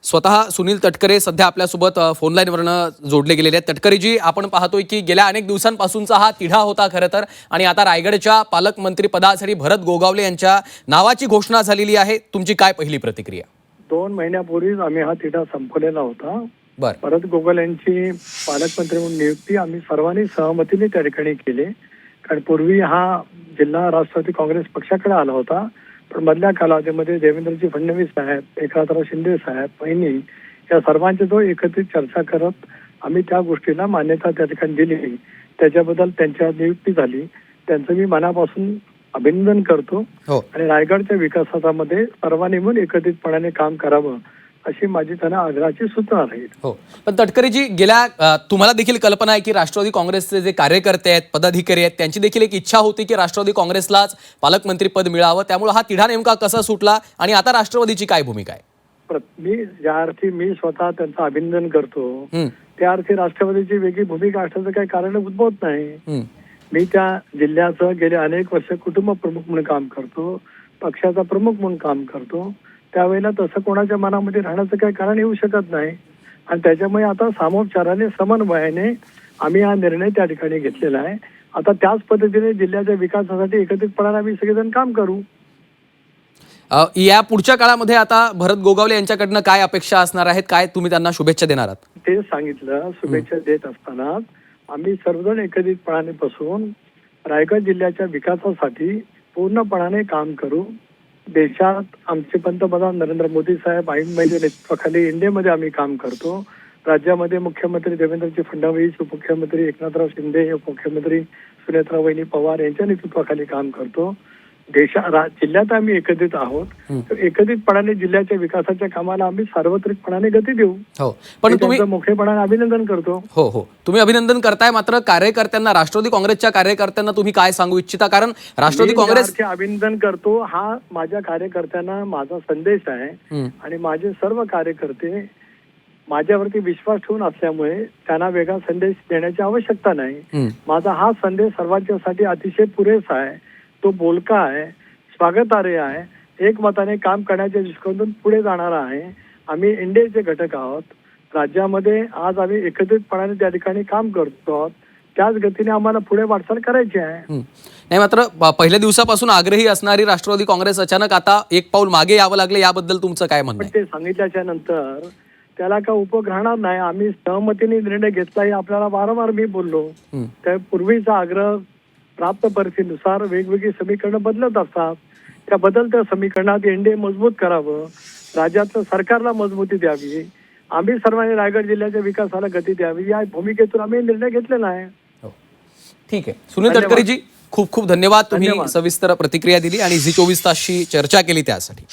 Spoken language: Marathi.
स्वतः सुनील तटकरे सध्या आपल्यासोबत फोन लाईनवरनं जोडले गेलेले आहेत। तटकरेजी, आपण पाहतोय की गेल्या अनेक दिवसांपासूनचा हा तिढा होता खरं तर, आणि आता रायगडच्या पालकमंत्री पदासाठी भरत गोगावले यांच्या नावाची घोषणा झालेली आहे। तुमची काय पहिली प्रतिक्रिया? 2 महिन्यापूर्वीच आम्ही हा तिढा संपवलेला होता। बरं, भरत गोगावले यांची पालकमंत्री म्हणून नियुक्ती आम्ही सर्वांनी सहमतीने त्या ठिकाणी केली। कारण पूर्वी हा जिल्हा राष्ट्रवादी काँग्रेस पक्षाकडे आला होता, पण मधल्या कालावधीमध्ये देवेंद्रजी फडणवीस साहेब, एकनाथराव शिंदे साहेब, बहिणी या सर्वांची जो एकत्रित चर्चा करत आम्ही त्या गोष्टीला मान्यता त्या ठिकाणी दिली। त्याच्याबद्दल त्यांच्या नियुक्ती झाली, त्यांचं मी मनापासून अभिनंदन करतो। हो, आणि रायगडच्या विकासामध्ये सर्वांनी मिळून एकत्रितपणाने काम करावं अशी माझी त्यांना आग्रहाची सूचना राहील। हो, पण तटकरेजी, गेल्या तुम्हाला देखील कल्पना आहे की राष्ट्रवादी काँग्रेसचे जे कार्यकर्ते आहेत, पदाधिकारी आहेत, त्यांची देखील एक इच्छा होती की राष्ट्रवादी काँग्रेसलाच पालकमंत्री पद मिळावं। त्यामुळे हा तिढा नेमका कसा सुटला आणि आता राष्ट्रवादीची काय भूमिका आहे? मी ज्या अर्थी मी स्वतः त्यांचं अभिनंदन करतो, हं, त्या अर्थी राष्ट्रवादीची वेगळी भूमिका असण्याचं काही कारण उद्भवत नाही। हं, मी त्या जिल्ह्याचं गेले अनेक वर्ष कुटुंब प्रमुख म्हणून काम करतो, पक्षाचा प्रमुख म्हणून काम करतो। त्यावेळेला तसं कोणाच्या मनामध्ये राहण्याचं काही कारण येऊ शकत नाही, आणि त्याच्यामुळे आता सामोपचाराने समन्वयाने आम्ही हा निर्णय त्या ठिकाणी घेतलेला आहे। आता त्याच पद्धतीने जिल्ह्याच्या विकासासाठी एकत्रितपणाने आम्ही सगळेजण काम करू। या पुढच्या काळामध्ये आता भरत गोगावले यांच्याकडनं काय अपेक्षा असणार आहेत? काय तुम्ही त्यांना शुभेच्छा देणार आहात? ते सांगितलं, शुभेच्छा देत असताना आम्ही सर्वजण एकत्रितपणाने बसून रायगड जिल्ह्याच्या विकासासाठी पूर्णपणाने काम करू। देशात आमचे पंतप्रधान नरेंद्र मोदी साहेब आईंबाईंच्या नेतृत्वाखाली इंडियामध्ये आम्ही काम करतो। राज्यामध्ये मुख्यमंत्री देवेंद्रजी फडणवीस, उपमुख्यमंत्री एकनाथराव शिंदे, उपमुख्यमंत्री सुनेत्रा पवार यांच्या नेतृत्वाखाली काम करतो। जिल्ह्यात आम्ही एकत्रित आहोत, तर एकत्रितपणाने जिल्ह्याच्या विकासाच्या कामाला आम्ही सार्वत्रिकपणाने गती देऊ। हो, पण तुम्ही मोठेपणाने अभिनंदन करतो। हो, तुम्ही अभिनंदन करताय, मात्र कार्यकर्त्यांना, राष्ट्रवादी काँग्रेसच्या कार्यकर्त्यांना तुम्ही काय सांगू इच्छिता? कारण राष्ट्रवादी काँग्रेस अभिनंदन करतो, हा माझ्या कार्यकर्त्यांना माझा संदेश आहे। आणि माझे सर्व कार्यकर्ते माझ्यावरती विश्वास ठेवून असल्यामुळे त्यांना वेगळा संदेश देण्याची आवश्यकता नाही। माझा हा संदेश सर्वांच्यासाठी अतिशय पुरेसा आहे, तो बोलका आहे, स्वागतार्ह आहे, एकमताने काम करण्याच्या दृष्टिकोनातून पुढे जाणारा आहे। आम्ही इंडियाचे घटक आहोत, राज्यामध्ये आज आम्ही एकत्रितपणाने त्या ठिकाणी काम करतो आहोत, त्याच गतीने आम्हाला पुढे वाटचाल करायची आहे। नाही, मात्र पहिल्या दिवसापासून आग्रही असणारी राष्ट्रवादी काँग्रेस अचानक आता एक पाऊल मागे यावं लागले, याबद्दल तुमचं काय म्हणणं आहे? ते सांगितल्याच्या नंतर त्याला काय उपयोग राहणार नाही। आम्ही सहमतीने निर्णय घेतला हे आपल्याला वारंवार मी बोललो। त्या पूर्वीचा आग्रह प्राप्त परिस्थितीनुसार वेगवेगळी समीकरणं बदलत असतात, त्या बदलत्या समीकरणात एनडीए मजबूत करावं, राज्यातलं सरकारला मजबूती द्यावी, आम्ही सर्वांनी रायगड जिल्ह्याच्या विकासाला गती द्यावी, या भूमिकेतून आम्ही निर्णय घेतलेला आहे। ठीक आहे, सुनील तटकरेजी, खूप खूप धन्यवाद। तुम्ही सविस्तर प्रतिक्रिया दिली आणि झी 24 तासशी चर्चा केली त्यासाठी।